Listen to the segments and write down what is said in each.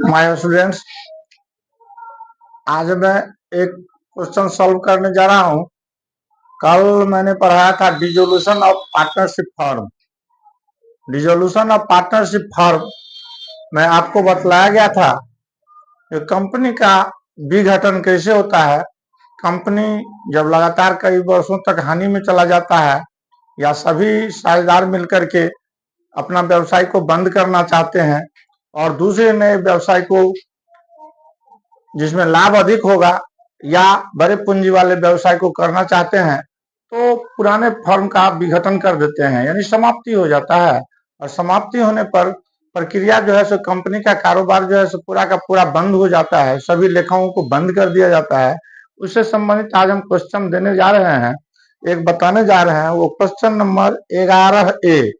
My students, आज मैं एक क्वेश्चन सॉल्व करने जा रहा हूं। कल मैंने पढ़ाया था dissolution of partnership form. Dissolution of partnership form में आपको बतलाया गया था कि कंपनी का विघटन कैसे होता है। कंपनी जब लगातार कई वर्षों तक हानि में चला जाता है या सभी साझेदार मिलकर के अपना व्यवसाय को बंद करना चाहते हैं और दूसरे नए व्यवसाय को जिसमें लाभ अधिक होगा या बड़े पूंजी वाले व्यवसाय को करना चाहते हैं, तो पुराने फर्म का विघटन कर देते हैं, यानी समाप्ति हो जाता है। और समाप्ति होने पर प्रक्रिया जो है सो कंपनी का कारोबार जो है सो पूरा का पूरा बंद हो जाता है, सभी लेखाओं को बंद कर दिया जाता है। उससे संबंधित आज हम क्वेश्चन देने जा रहे हैं, एक बताने जा रहे हैं। वो क्वेश्चन नंबर 11A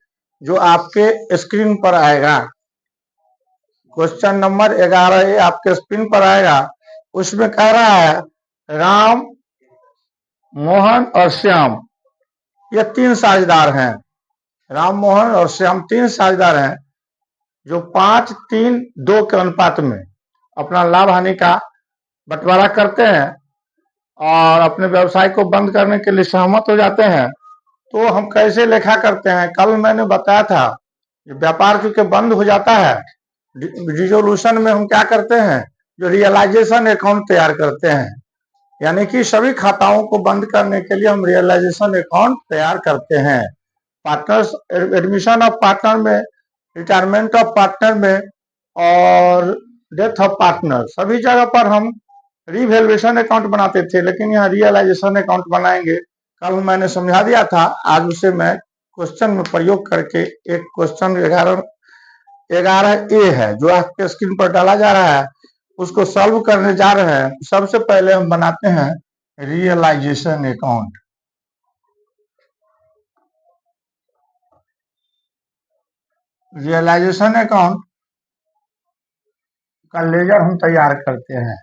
जो आपके स्क्रीन पर आएगा। क्वेश्चन नंबर 11A आपके स्क्रीन पर आएगा। उसमें कह रहा है राम, मोहन और श्याम ये तीन साझेदार हैं। राम, मोहन और श्याम तीन साझेदार हैं जो 5-3-2 के अनुपात में अपना लाभ हानि का बंटवारा करते हैं और अपने व्यवसाय को बंद करने के लिए सहमत हो जाते हैं। तो हम कैसे लेखा करते हैं, कल मैंने बताया था। व्यापार चूंकि बंद हो जाता है, डिसोल्यूशन में हम क्या करते हैं, जो रियलाइजेशन अकाउंट तैयार करते हैं, यानी कि सभी खाताओं को बंद करने के लिए हम रियलाइजेशन अकाउंट तैयार करते हैं। पार्टनर्स, एडमिशन ऑफ पार्टनर में, रिटायरमेंट ऑफ पार्टनर में और डेथ ऑफ पार्टनर, सभी जगह पर हम रिवैल्यूएशन अकाउंट बनाते थे, लेकिन यहाँ रियलाइजेशन अकाउंट बनाएंगे। कल मैंने समझा दिया था, आज उसे मैं क्वेश्चन में प्रयोग करके एक क्वेश्चन 11A है जो आपके स्क्रीन पर डाला जा रहा है, उसको सॉल्व करने जा रहे हैं। सबसे पहले हम बनाते हैं रियलाइजेशन अकाउंट। रियलाइजेशन अकाउंट का लेजर हम तैयार करते हैं।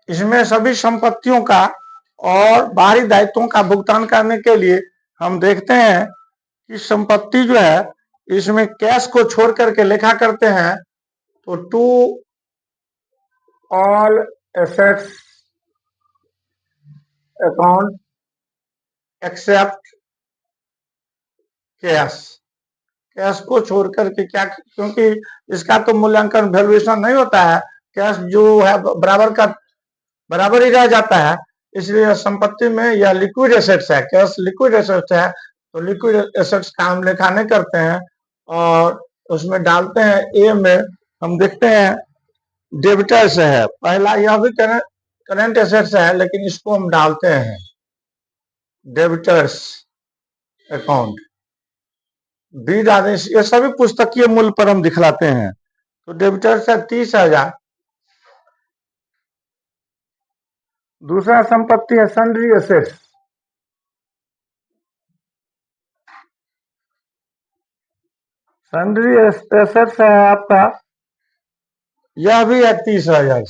इसमें सभी संपत्तियों का और बाहरी दायित्वों का भुगतान करने के लिए हम देखते हैं कि संपत्ति जो है, इसमें कैश को छोड़ करके लेखा करते हैं। तो to all assets account except cash. Cash को छोड़ करके क्या, क्योंकि इसका तो मूल्यांकन वैल्यूएशन नहीं होता है, कैश जो है बराबर ही रह जाता है। इसलिए संपत्ति में यह लिक्विड एसेट्स है, कैश लिक्विड एसेट्स है, तो लिक्विड एसेट्स का हम लेखा नहीं करते हैं और उसमें डालते हैं। ए में हम देखते हैं डेबिटर्स है, पहला यह भी करेंट एसेट्स है, लेकिन इसको हम डालते हैं डेबिटर्स अकाउंट। बी डालने, ये सभी पुस्तकीय मूल्य पर हम दिखलाते हैं। तो डेबिटर्स है 30,000। दूसरा संपत्ति है सन्ड्री एसेट्स। सन्ड्री एसेट्स है आपका, यह भी है 30,000।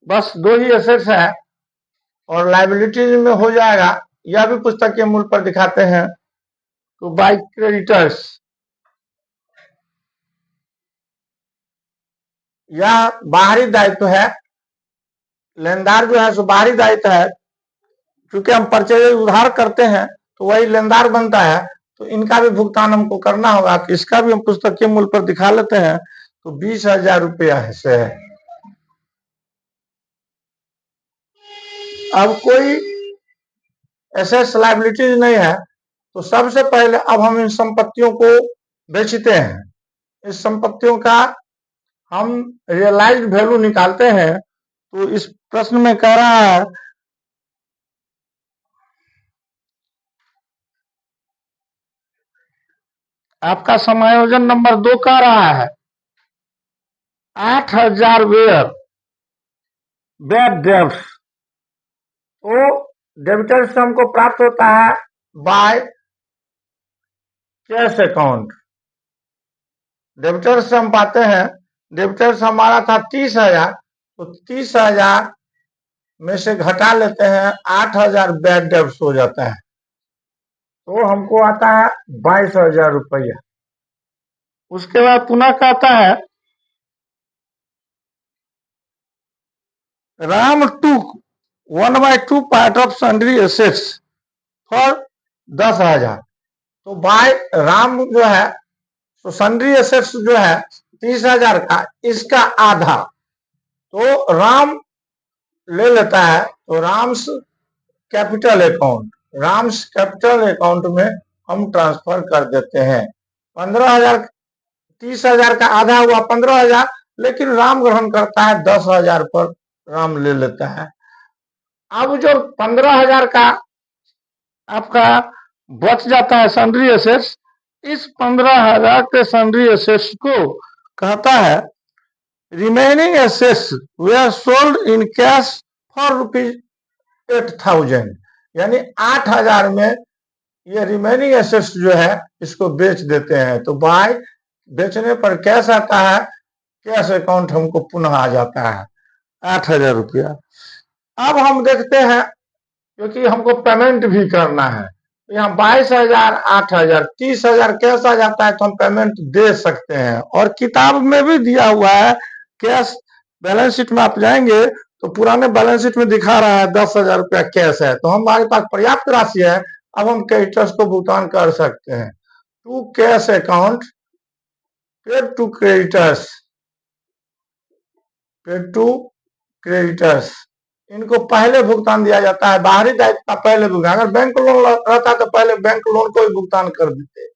बस दो ही एसेट्स है और लाइबिलिटीज में हो जाएगा, यह भी पुस्तकीय मूल्य पर दिखाते हैं। तो बाय क्रेडिटर्स, यह बाहरी दायित्व है। लेनदार जो है सो बाहरी दायित्व है, क्योंकि हम परचेज उधार करते हैं तो वही लेनदार बनता है, तो इनका भी भुगतान हमको करना होगा। तो इसका भी हम पुस्तकीय मूल्य पर दिखा लेते हैं। तो 20,000 रुपया से है। अब कोई एसेट्स लायबिलिटीज नहीं है, तो सबसे पहले अब हम इन संपत्तियों को बेचते हैं। इस संपत्तियों का हम रियलाइज्ड वैल्यू निकालते हैं। तो इस प्रश्न में कह रहा है आपका समायोजन नंबर 2 कह रहा है 8,000 वेयर बैड डेब्ट्स, तो डेबिटर्स से हमको प्राप्त होता है बाय कैश अकाउंट। डेबिटर्स से हम पाते हैं, डेबिटर्स हमारा था 30,000, तो 30,000 में से घटा लेते हैं 8,000 बैड डेब्ट्स हो जाता है, तो हमको आता है 22,000 रुपया। उसके बाद पुनः कहता है राम टूक 1/2 part of sundry assets for 10,000, तो बाय राम जो है तो सन्ड्री एसेट्स जो है 30,000 का, इसका आधा तो राम ले लेता है, तो Ram's capital account, Ram's capital account में हम ट्रांसफर कर देते हैं। 15,000, 30,000 का आधा हुआ 15,000, लेकिन राम ग्रहण करता है 10,000 पर राम ले लेता है। अब जो 15,000 का आपका बच जाता है सन्ड्री एसेट्स, इस 15,000 के सन्ड्री एसेट्स को कहता है remaining assets were sold in cash for ₹8,000, यानी 8,000 में ये रिमेनिंग एसेट्स जो है इसको बेच देते हैं, तो बाय बेचने पर कैश आता है, कैश अकाउंट हमको पुनः आ जाता है 8,000 रुपया। अब हम देखते हैं, क्योंकि हमको पेमेंट भी करना है, तो यहाँ 22,000, 8,000, 30,000 कैश आ जाता है, तो हम पेमेंट दे सकते हैं। और किताब में भी दिया हुआ है कैश, बैलेंस शीट में आप जाएंगे तो पुराने बैलेंस शीट में दिखा रहा है 10,000 रुपया कैश है, तो हमारे पास पर्याप्त राशि है, अब हम क्रेडिटर्स को भुगतान कर सकते हैं। To cash account paid to creditors, paid to creditors, इनको पहले भुगतान दिया जाता है, बाहरी दायित्व का पहले भुगतान। अगर बैंक लोन रहता तो पहले बैंक लोन को भी भुगतान कर देते,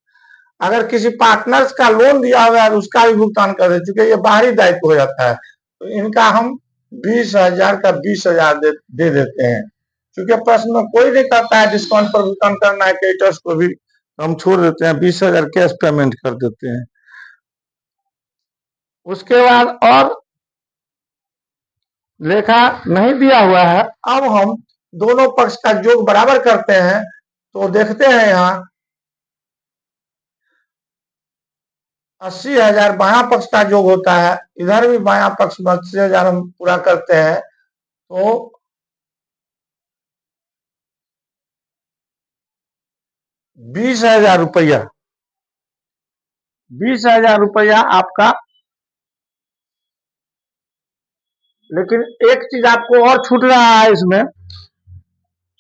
अगर किसी पार्टनर्स का लोन दिया हुआ है उसका भी भुगतान कर देते, क्योंकि ये बाहरी दायित्व हो जाता है, तो इनका हम 20,000 का 20,000 दे देते हैं। क्योंकि प्रश्न में कोई नहीं कहता है डिस्काउंट पर भुगतान करना है, क्रेडिटर्स को भी हम छोड़ देते हैं, 20,000 कैश पेमेंट कर देते हैं। उसके बाद और लेखा नहीं दिया हुआ है, अब हम दोनों पक्ष का योग बराबर करते हैं, तो देखते हैं यहाँ 80,000 बायां पक्ष का योग होता है, इधर भी बायां पक्ष में 80,000 हम पूरा करते हैं, तो 20,000 रुपया, 20,000 रुपया आपका। लेकिन एक चीज आपको और छूट रहा है इसमें,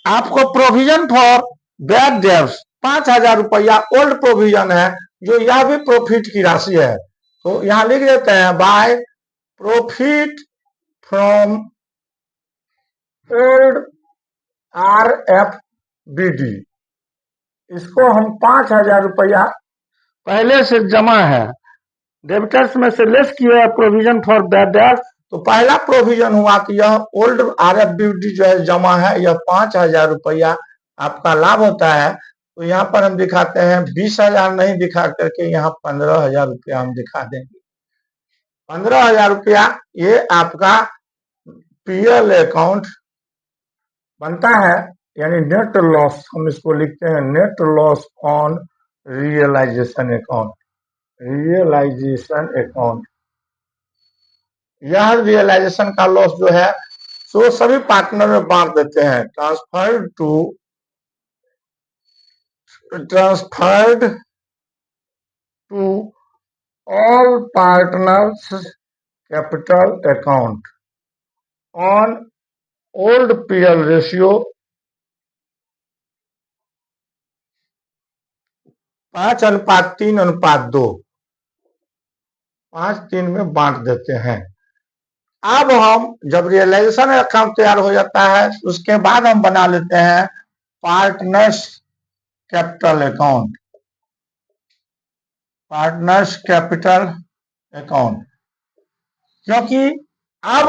आपको प्रोविजन फॉर बैड डेब्ट्स 5,000 रुपया ओल्ड प्रोविजन है, जो यह भी प्रॉफिट की राशि है, तो यहां लिख देते हैं by profit from old RFBD, इसको हम 5,000 रुपया पहले से जमा है, डेबिटर्स में से लेस किया है प्रोविजन फॉर बैड डेब्ट्स, तो पहला प्रोविजन हुआ कि यह ओल्ड RFBD जो है जमा है, यह 5,000 रुपया आपका लाभ होता है। तो यहाँ पर हम दिखाते हैं 20,000 नहीं दिखा करके यहाँ 15,000 रुपया हम दिखा देंगे। 15,000 रुपया ये आपका PL अकाउंट बनता है, यानी नेट लॉस हम इसको लिखते हैं, net loss on realisation account, realisation account. यह रियलाइजेशन का लॉस जो है सो सभी पार्टनर में बांट देते हैं, transferred to all partners capital account on old PL ratio 5:3:2, 5:3 में बांट देते हैं। अब हम जब रियलाइजेशन अकाउंट तैयार हो जाता है, उसके बाद हम बना लेते हैं partners capital account, partners capital account, क्योंकि अब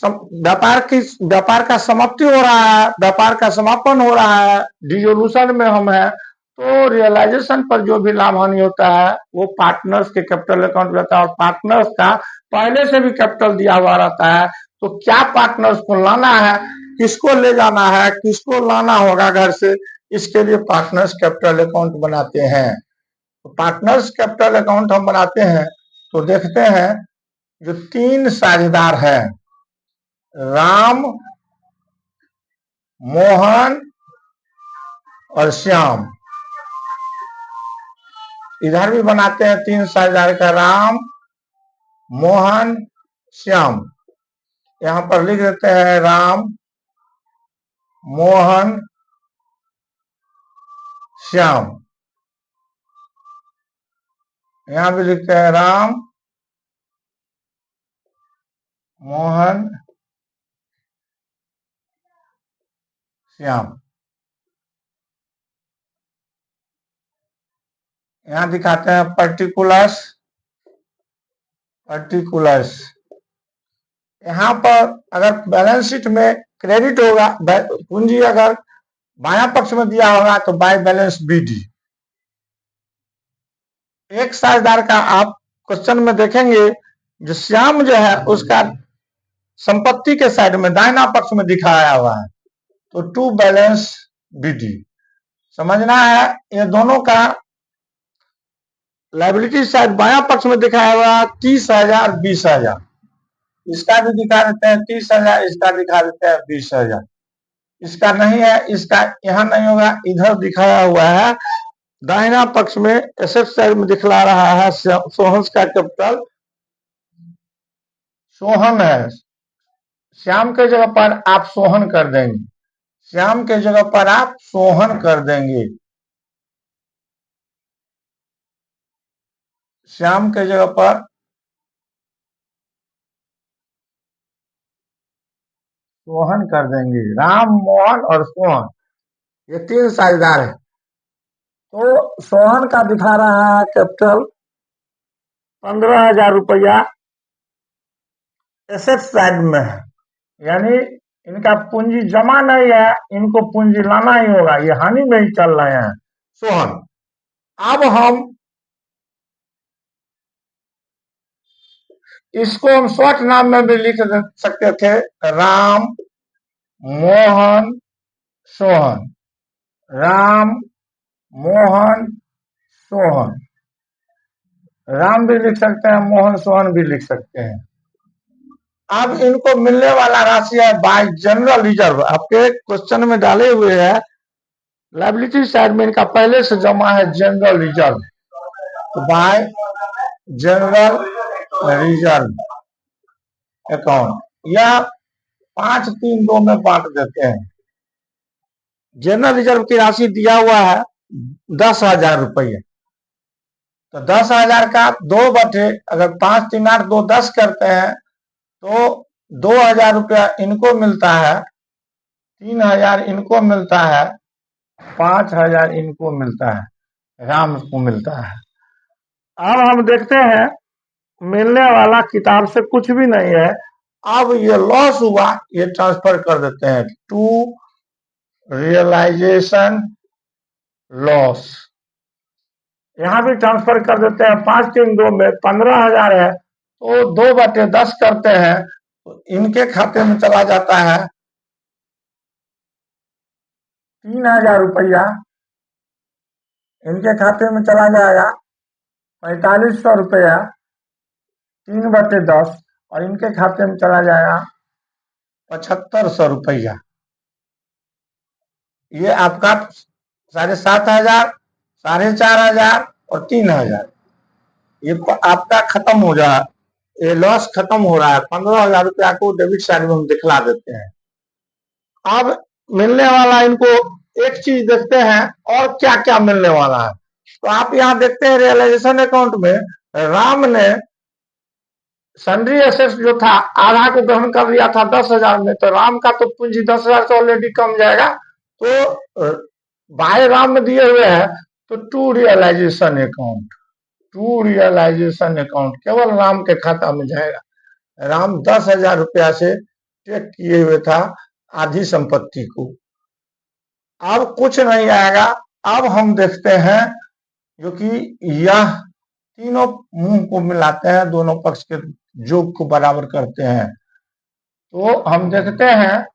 व्यापार का समाप्ति हो रहा है, व्यापार का समापन हो रहा है, डिसोल्यूशन में हम है, तो रियलाइजेशन पर जो भी लाभ हानि होता है वो पार्टनर्स के कैपिटल अकाउंट में रहता है, और पार्टनर्स का पहले से भी कैपिटल दिया हुआ रहता है। तो क्या पार्टनर्स को लाना है, किसको ले जाना है, किसको लाना होगा घर से, इसके लिए पार्टनर्स कैपिटल अकाउंट बनाते हैं। तो पार्टनर्स कैपिटल अकाउंट हम बनाते हैं तो देखते हैं जो 3 साझेदार हैं, राम, मोहन और श्याम। इधर भी बनाते हैं 3 साझेदार का, राम, मोहन, श्याम। यहां पर लिख देते हैं राम, मोहन, श्याम। यहां भी लिखते हैं राम, मोहन, श्याम। यहां दिखाते हैं पर्टिकुलर्स, पर्टिकुलर्स। यहां पर अगर बैलेंस शीट में क्रेडिट होगा, पूंजी अगर बायां पक्ष में दिया होगा तो बाय बैलेंस बीडी। एक साझेदार का आप क्वेश्चन में देखेंगे, जो श्याम जो है उसका संपत्ति के साइड में दाहिना पक्ष में दिखाया हुआ है, तो टू बैलेंस बीडी। समझना है, ये दोनों का लाइबिलिटी साइड बायां पक्ष में दिखाया हुआ 30,000, 20,000। इसका भी दिखा देते हैं 30,000, इसका दिखा देते हैं 20,000। इसका नहीं है, इसका यहां नहीं होगा, इधर दिखाया हुआ है दाहिना पक्ष में एसेट साइड में दिखला रहा है सोहन का कैपिटल। सोहन है, श्याम के जगह पर आप सोहन कर देंगे, श्याम के जगह पर आप सोहन कर देंगे, श्याम के जगह पर सोहन कर देंगे। राम, मोहन और सोहन, ये 3 साझेदार है। तो सोहन का दिखा रहा है कैपिटल 15,000 रुपया एसेट साइड में है, यानी इनका पूंजी जमा नहीं है, इनको पूंजी लाना ही होगा, ये हानि में ही चल रहे हैं सोहन। अब हम इसको हम शॉर्ट नाम में भी लिख सकते थे, राम, मोहन, सोहन। राम, मोहन, सोहन। राम भी लिख सकते हैं, मोहन, सोहन भी लिख सकते हैं। अब इनको मिलने वाला राशि है बाय जनरल रिजर्व, आपके क्वेश्चन में डाले हुए हैं। लाइबिलिटी साइड में इनका पहले से जमा है जनरल रिजर्व, तो बाय जनरल रिजर्व अकाउंट, या 5-3-2 में बांट देते हैं। जनरल रिजर्व की राशि दिया हुआ है 10,000 रुपये, तो 10,000 का 2 बटे अगर 5, 3, 8, 2, 10 करते हैं तो 2,000 रुपया इनको मिलता है, 3,000 इनको मिलता है, 5,000 इनको मिलता है, राम को मिलता है। अब हम देखते हैं मिलने वाला किताब से कुछ भी नहीं है। अब ये लॉस हुआ, ये ट्रांसफर कर देते हैं टू रियलाइजेशन लॉस। यहां भी ट्रांसफर कर देते हैं, 5-3-2 में 15,000 है, तो 2/10 करते हैं तो इनके खाते में चला जाता है 3,000 रुपया, इनके खाते में चला जाएगा 4,500 रुपया, 3/10, और इनके खाते में चला जाएगा 7,500 रुपया। ये आपका 7,500, 4,500 और 3,000, ये आपका खत्म हो जाए, ये लॉस खत्म हो रहा है। 15,000 रुपया को डेबिट साइड में हम दिखला देते हैं। अब मिलने वाला, इनको एक चीज देखते हैं और क्या क्या मिलने वाला है। तो आप यहाँ देखते हैं रियलाइजेशन अकाउंट में राम ने सन्ड्री एसेट्स जो था आधा को ग्रहण कर लिया था 10,000 में, तो राम का तो पूंजी 10,000 से ऑलरेडी कम जाएगा, तो बाय राम में दिए हुए हैं, तो to realisation account, to realisation account केवल राम के खाता में जाएगा। राम 10,000 रुपया से टेक किए हुए था आधी संपत्ति को, अब कुछ नहीं आएगा, अब हम देखते हैं जो कि यह तीनों मुंह को मिलाते हैं, दोनों पक्ष के जोग को बराबर करते हैं। तो हम देखते हैं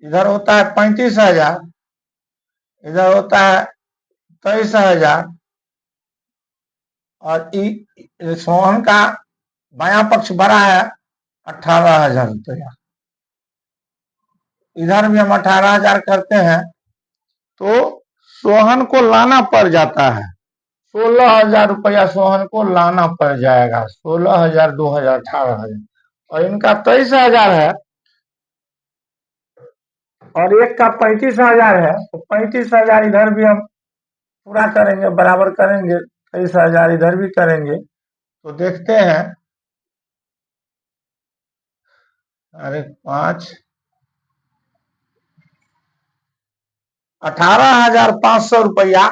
इधर होता है 35,000, इधर होता है 23,000 और सोहन का बायां पक्ष बड़ा है 18,000 रुपया। इधर भी हम 18,000 करते हैं तो सोहन को लाना पड़ जाता है 16,000 रुपया सोहन को लाना पड़ जाएगा। 16,000, 2,000, 18,000 और इनका 23,000 है और एक का 35,000 है। तो 35,000 इधर भी हम पूरा करेंगे, बराबर करेंगे, 23,000 इधर भी करेंगे। तो देखते हैं, अरे 18,500 रुपया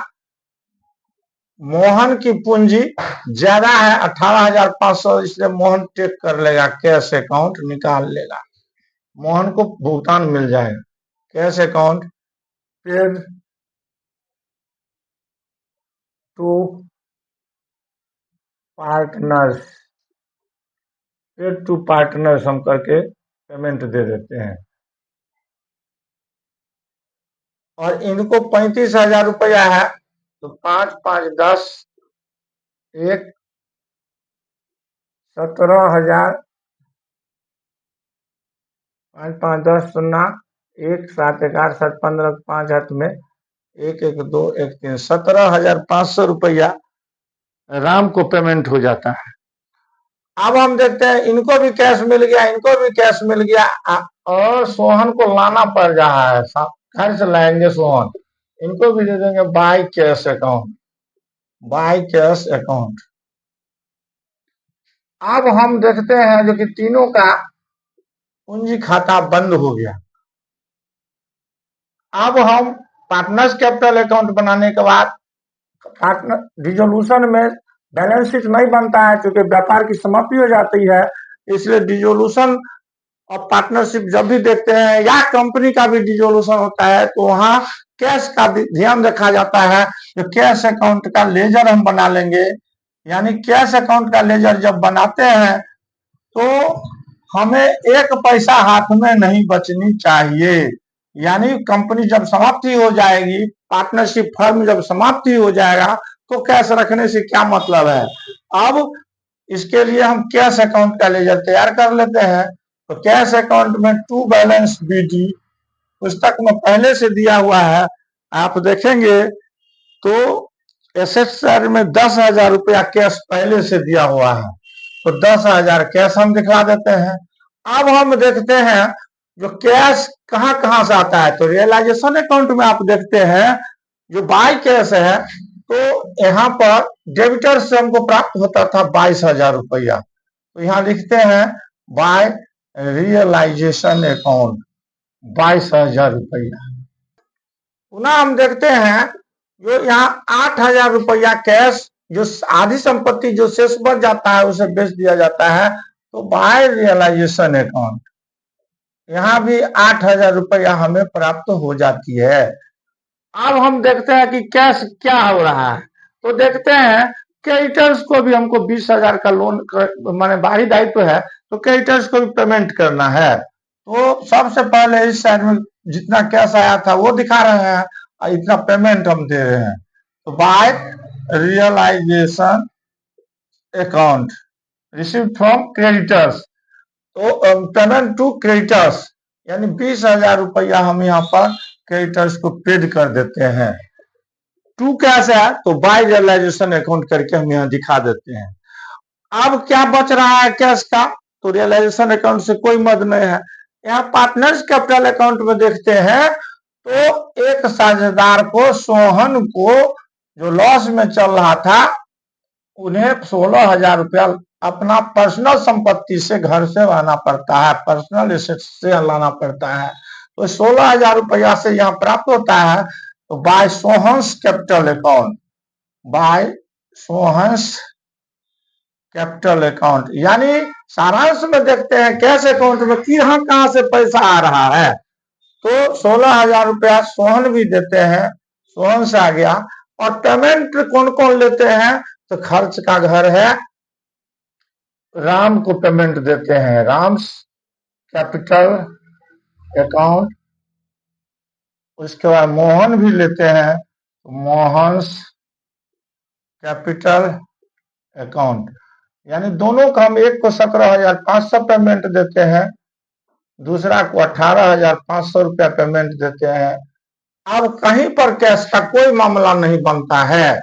मोहन की पूंजी ज्यादा है 18,500, इसलिए मोहन टेक कर लेगा, कैश अकाउंट निकाल लेगा, मोहन को भुगतान मिल जाएगा। Cash account paid to partners, paid to partners हम करके पेमेंट दे देते हैं। और इनको 35,000 रुपया है तो 5, 5, 10, 1, 17,000, 5, 5, 10, 0, 1, 7, 11, 7, 15, 5 हाथ में 1, 1, 2, 1, 3, 17,500 रुपया राम को पेमेंट हो जाता है। अब हम देखते हैं इनको भी कैश मिल गया, इनको भी कैश मिल गया और सोहन को लाना पड़ रहा है, घर से लाएंगे सोहन, इनको भी दे देंगे by cash account, by cash account. अब हम देखते हैं जो कि तीनों का पूंजी खाता बंद हो गया। अब हम पार्टनर्स कैपिटल अकाउंट बनाने के बाद पार्टनर डिसोल्यूशन में बैलेंस शीट नहीं बनता है, क्योंकि व्यापार की समाप्ति हो जाती है, इसलिए डिसोल्यूशन और पार्टनरशिप जब भी देखते हैं या कंपनी का भी डिसोल्यूशन होता है तो वहां कैश का ध्यान रखा जाता है। तो कैश अकाउंट का लेजर हम बना लेंगे, यानी कैश अकाउंट का लेजर जब बनाते हैं तो हमें एक पैसा हाथ में नहीं बचनी चाहिए, यानी कंपनी जब समाप्ति हो जाएगी, पार्टनरशिप फर्म जब समाप्ति हो जाएगा तो कैश रखने से क्या मतलब है। अब इसके लिए हम कैश अकाउंट का लेजर तैयार कर लेते हैं। तो कैश अकाउंट में टू बैलेंस बीडी पुस्तक में पहले से दिया हुआ है, आप देखेंगे तो एसेट साइड में 10,000 रुपया कैश पहले से दिया हुआ है, तो 10,000 कैश हम दिखा देते हैं। अब हम देखते हैं जो कैश कहां कहां से आता है, तो रियलाइजेशन अकाउंट में आप देखते हैं जो बाय कैश है, तो यहाँ पर डेबिटर से हमको प्राप्त होता था 22,000 रुपया, तो यहाँ लिखते हैं बाय रियलाइजेशन अकाउंट 22,000 रुपया। पुनः हम देखते हैं जो यहाँ 8,000 रुपया कैश, जो आधी संपत्ति जो शेष बच जाता है उसे बेच दिया जाता है, तो बाय रियलाइजेशन अकाउंट यहाँ भी 8,000 रुपया हमें प्राप्त हो जाती है। अब हम देखते हैं कि कैश क्या हो रहा है, तो देखते हैं क्रेडिटर्स को भी हमको 20,000 का लोन माने बाहरी दायित्व है, तो क्रेडिटर्स को भी पेमेंट करना है। तो सबसे पहले इस साइड में जितना कैश आया था वो दिखा रहे हैं और इतना पेमेंट हम दे रहे हैं, तो by realisation account receive from creditors, तो पेमेंट टू क्रेडिटर्स, यानी 20,000 रुपया हम यहाँ पर क्रेडिटर्स को पेड कर देते हैं। टू कैश है तो बाय रियलाइजेशन अकाउंट करके हम यहाँ दिखा देते हैं। अब क्या बच रहा है कैश का, तो रियलाइजेशन अकाउंट से कोई मद नहीं है। यहाँ पार्टनर्स कैपिटल अकाउंट में देखते हैं तो एक साझेदार को, सोहन को, जो लॉस में चल रहा था, उन्हें 16,000 रुपया अपना पर्सनल संपत्ति से घर से लाना पड़ता है, पर्सनल एसेट से लाना पड़ता है, तो 16,000 रुपया से यहाँ प्राप्त होता है। तो बाय सोहन्स कैपिटल अकाउंट, बाय सोहन्स कैपिटल अकाउंट, यानी सारांश में देखते हैं कैश अकाउंट में कहां कहां से पैसा आ रहा है, तो 16,000 रुपया सोहन भी देते हैं, सोहन से आ गया। और पेमेंट कौन कौन लेते हैं? तो खर्च का घर है, राम को पेमेंट देते हैं, राम्स कैपिटल अकाउंट। उसके बाद मोहन भी लेते हैं, मोहन्स कैपिटल अकाउंट। यानी दोनों का हम एक को 17,500 पेमेंट देते हैं, दूसरा को 18,500 रुपया पेमेंट देते हैं। अब कहीं पर कैश का कोई मामला नहीं बनता है।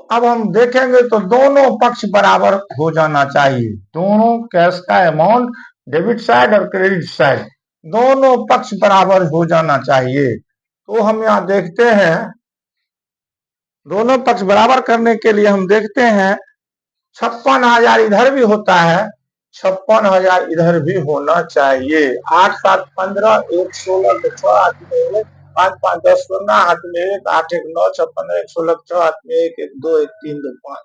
अब हम देखेंगे तो दोनों पक्ष बराबर हो जाना चाहिए, दोनों कैश का अमाउंट डेबिट साइड और क्रेडिट साइड दोनों पक्ष बराबर हो जाना चाहिए। तो हम यहाँ देखते हैं, दोनों पक्ष बराबर करने के लिए हम देखते हैं 56,000 इधर भी होता है, 56,000 इधर भी होना चाहिए। 8 7 15 1 16 6 हाथ में 1 5 5 10 16 हाथ में 1 8 1 9 6 15 1 16 6 हाथ में 1 1 2 1 3 2 5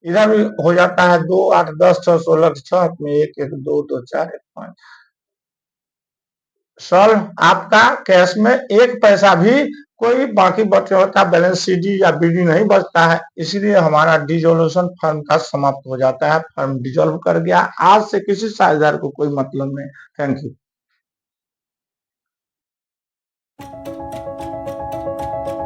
इधर भी हो जाता है 2 8 10 6 16 6 हाथ में 1 1 2 2 4 1 5। सर आपका कैश में एक पैसा भी कोई बाकी बचे होता बैलेंस सीडी या बीडी नहीं बचता है, इसलिए हमारा डिसोल्यूशन फर्म का समाप्त हो जाता है, फर्म डिसॉल्व कर गया। आज से किसी साझेदार को कोई मतलब नहीं। Thank you.